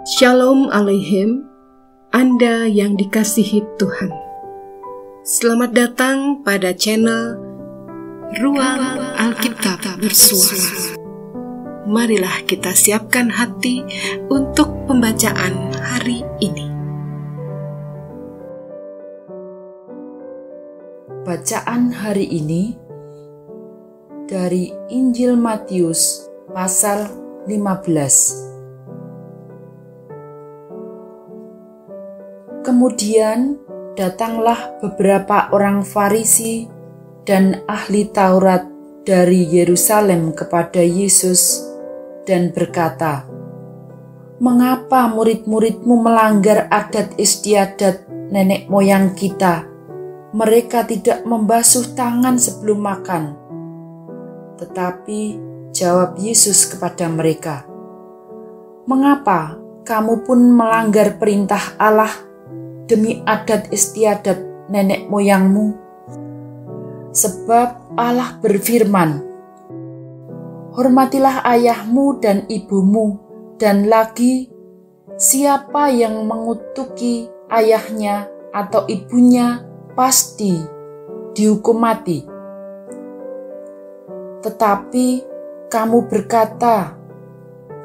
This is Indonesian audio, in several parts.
Shalom Aleichem, Anda yang dikasihi Tuhan. Selamat datang pada channel Ruang Alkitab Bersuara. Marilah kita siapkan hati untuk pembacaan hari ini. Bacaan hari ini dari Injil Matius pasal 15. Kemudian datanglah beberapa orang Farisi dan ahli Taurat dari Yerusalem kepada Yesus dan berkata, "Mengapa murid-muridmu melanggar adat istiadat nenek moyang kita? Mereka tidak membasuh tangan sebelum makan." Tetapi jawab Yesus kepada mereka, "Mengapa kamu pun melanggar perintah Allah demi adat istiadat nenek moyangmu? Sebab Allah berfirman, 'Hormatilah ayahmu dan ibumu,' dan lagi, 'Siapa yang mengutuki ayahnya atau ibunya pasti dihukum mati.' Tetapi kamu berkata,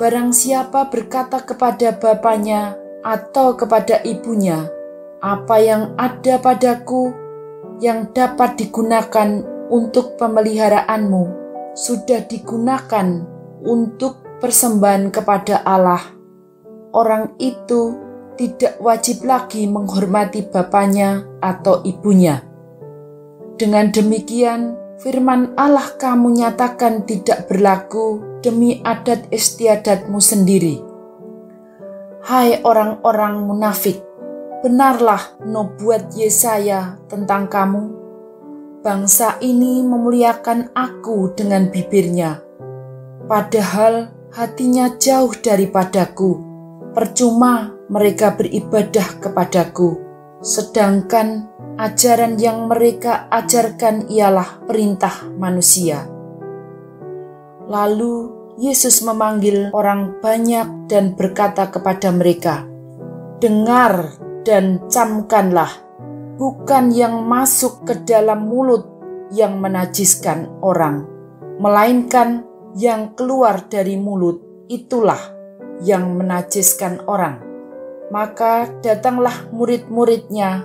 barang siapa berkata kepada bapaknya atau kepada ibunya, 'Apa yang ada padaku yang dapat digunakan untuk pemeliharaanmu sudah digunakan untuk persembahan kepada Allah,' orang itu tidak wajib lagi menghormati bapaknya atau ibunya. Dengan demikian, firman Allah kamu nyatakan tidak berlaku demi adat istiadatmu sendiri. Hai orang-orang munafik, benarlah nubuat Yesaya tentang kamu. Bangsa ini memuliakan aku dengan bibirnya, padahal hatinya jauh daripadaku. Percuma mereka beribadah kepadaku, sedangkan ajaran yang mereka ajarkan ialah perintah manusia." Lalu Yesus memanggil orang banyak dan berkata kepada mereka, "Dengar dan camkanlah, bukan yang masuk ke dalam mulut yang menajiskan orang, melainkan yang keluar dari mulut, itulah yang menajiskan orang." Maka datanglah murid-muridnya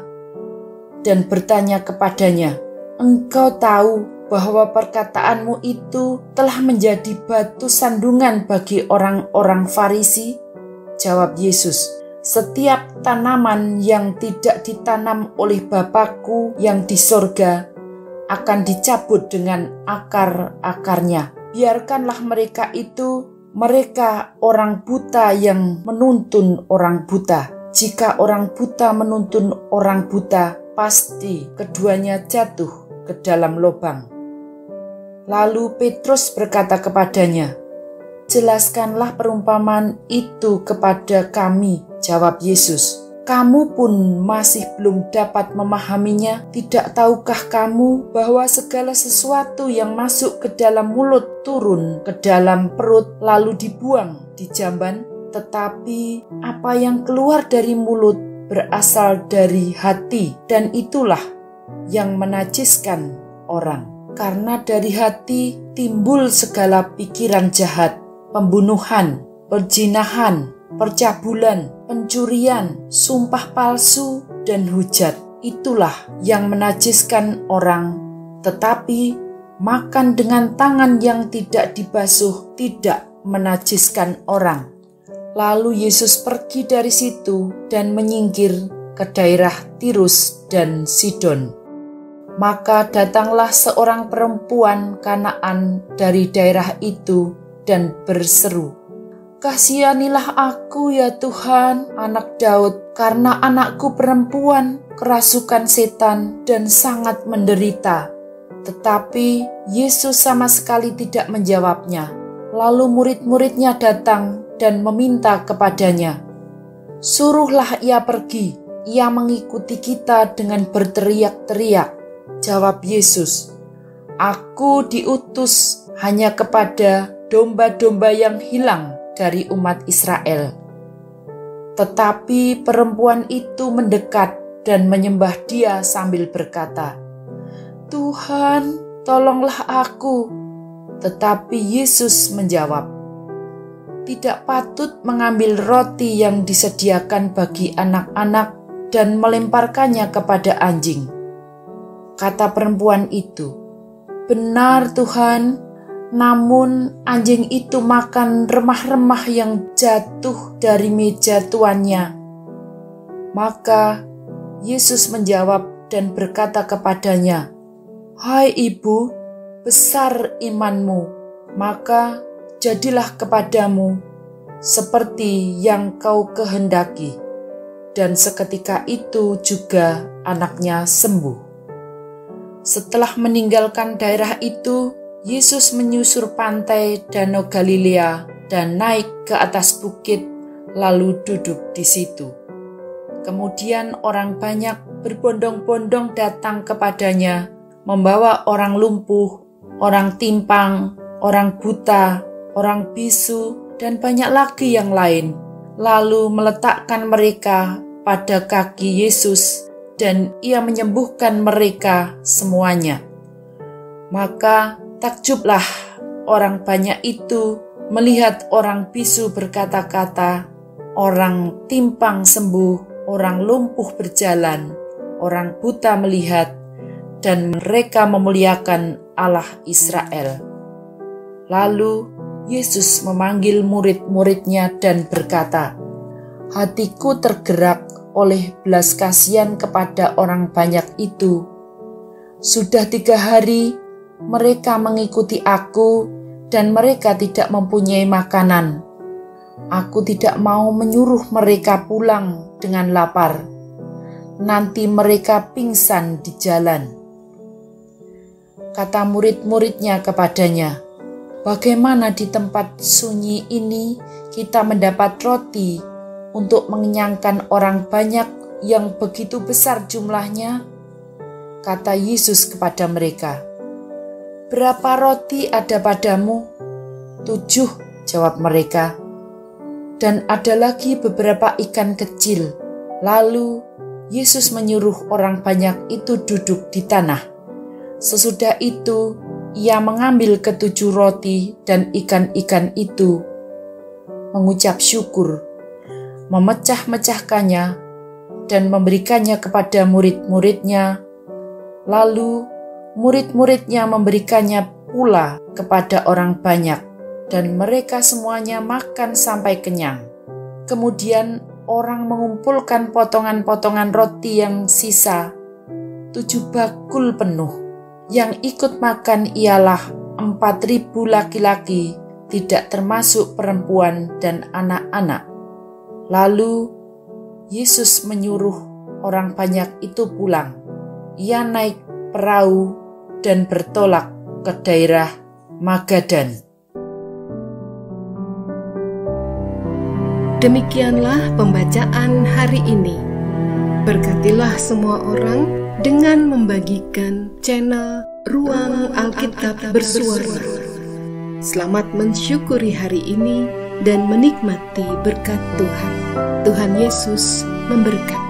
dan bertanya kepadanya, "Engkau tahu bahwa perkataanmu itu telah menjadi batu sandungan bagi orang-orang Farisi?" Jawab Yesus, "Setiap tanaman yang tidak ditanam oleh Bapa-Ku yang di sorga akan dicabut dengan akar-akarnya. Biarkanlah mereka orang buta yang menuntun orang buta. Jika orang buta menuntun orang buta, pasti keduanya jatuh ke dalam lubang." Lalu Petrus berkata kepadanya, "Jelaskanlah perumpamaan itu kepada kami." Jawab Yesus, "Kamu pun masih belum dapat memahaminya? Tidak tahukah kamu bahwa segala sesuatu yang masuk ke dalam mulut turun ke dalam perut lalu dibuang di jamban? Tetapi apa yang keluar dari mulut berasal dari hati, dan itulah yang menajiskan orang. Karena dari hati timbul segala pikiran jahat, pembunuhan, perzinahan, percabulan, pencurian, sumpah palsu, dan hujat. Itulah yang menajiskan orang. Tetapi makan dengan tangan yang tidak dibasuh tidak menajiskan orang." Lalu Yesus pergi dari situ dan menyingkir ke daerah Tirus dan Sidon. Maka datanglah seorang perempuan Kanaan dari daerah itu dan berseru, "Kasihanilah aku ya Tuhan, anak Daud, karena anakku perempuan kerasukan setan dan sangat menderita." Tetapi Yesus sama sekali tidak menjawabnya. Lalu murid-muridnya datang dan meminta kepadanya, "Suruhlah ia pergi, ia mengikuti kita dengan berteriak-teriak." Jawab Yesus, "Aku diutus hanya kepada domba-domba yang hilang dari umat Israel." Tetapi perempuan itu mendekat dan menyembah Dia sambil berkata, "Tuhan, tolonglah aku." Tetapi Yesus menjawab, "Tidak patut mengambil roti yang disediakan bagi anak-anak dan melemparkannya kepada anjing." Kata perempuan itu, "Benar Tuhan, namun anjing itu makan remah-remah yang jatuh dari meja tuannya." Maka Yesus menjawab dan berkata kepadanya, "Hai ibu, besar imanmu, maka jadilah kepadamu seperti yang kau kehendaki." Dan seketika itu juga anaknya sembuh. Setelah meninggalkan daerah itu, Yesus menyusur pantai Danau Galilea dan naik ke atas bukit, lalu duduk di situ. Kemudian orang banyak berbondong-bondong datang kepadanya, membawa orang lumpuh, orang timpang, orang buta, orang bisu, dan banyak lagi yang lain, lalu meletakkan mereka pada kaki Yesus, dan Ia menyembuhkan mereka semuanya. Maka takjublah orang banyak itu melihat orang bisu berkata-kata, orang timpang sembuh, orang lumpuh berjalan, orang buta melihat, dan mereka memuliakan Allah Israel. Lalu Yesus memanggil murid-muridnya dan berkata, "Hatiku tergerak oleh belas kasihan kepada orang banyak itu. Sudah 3 hari mereka mengikuti aku dan mereka tidak mempunyai makanan. Aku tidak mau menyuruh mereka pulang dengan lapar. Nanti mereka pingsan di jalan." Kata murid-muridnya kepadanya, "Bagaimana di tempat sunyi ini kita mendapat roti untuk mengenyangkan orang banyak yang begitu besar jumlahnya?" Kata Yesus kepada mereka, "Berapa roti ada padamu?" 7, jawab mereka. "Dan ada lagi beberapa ikan kecil." Lalu Yesus menyuruh orang banyak itu duduk di tanah. Sesudah itu, Ia mengambil ke-7 roti dan ikan-ikan itu, mengucap syukur, memecah-mecahkannya, dan memberikannya kepada murid-muridnya. Lalu murid-muridnya memberikannya pula kepada orang banyak, dan mereka semuanya makan sampai kenyang. Kemudian orang mengumpulkan potongan-potongan roti yang sisa, 7 bakul penuh. Yang ikut makan ialah 4.000 laki-laki, tidak termasuk perempuan dan anak-anak. Lalu Yesus menyuruh orang banyak itu pulang. Ia naik perahu dan bertolak ke daerah Magadan. Demikianlah pembacaan hari ini. Berkatilah semua orang dengan membagikan channel Ruang Alkitab Bersuara. Selamat mensyukuri hari ini dan menikmati berkat Tuhan. Tuhan Yesus memberkati.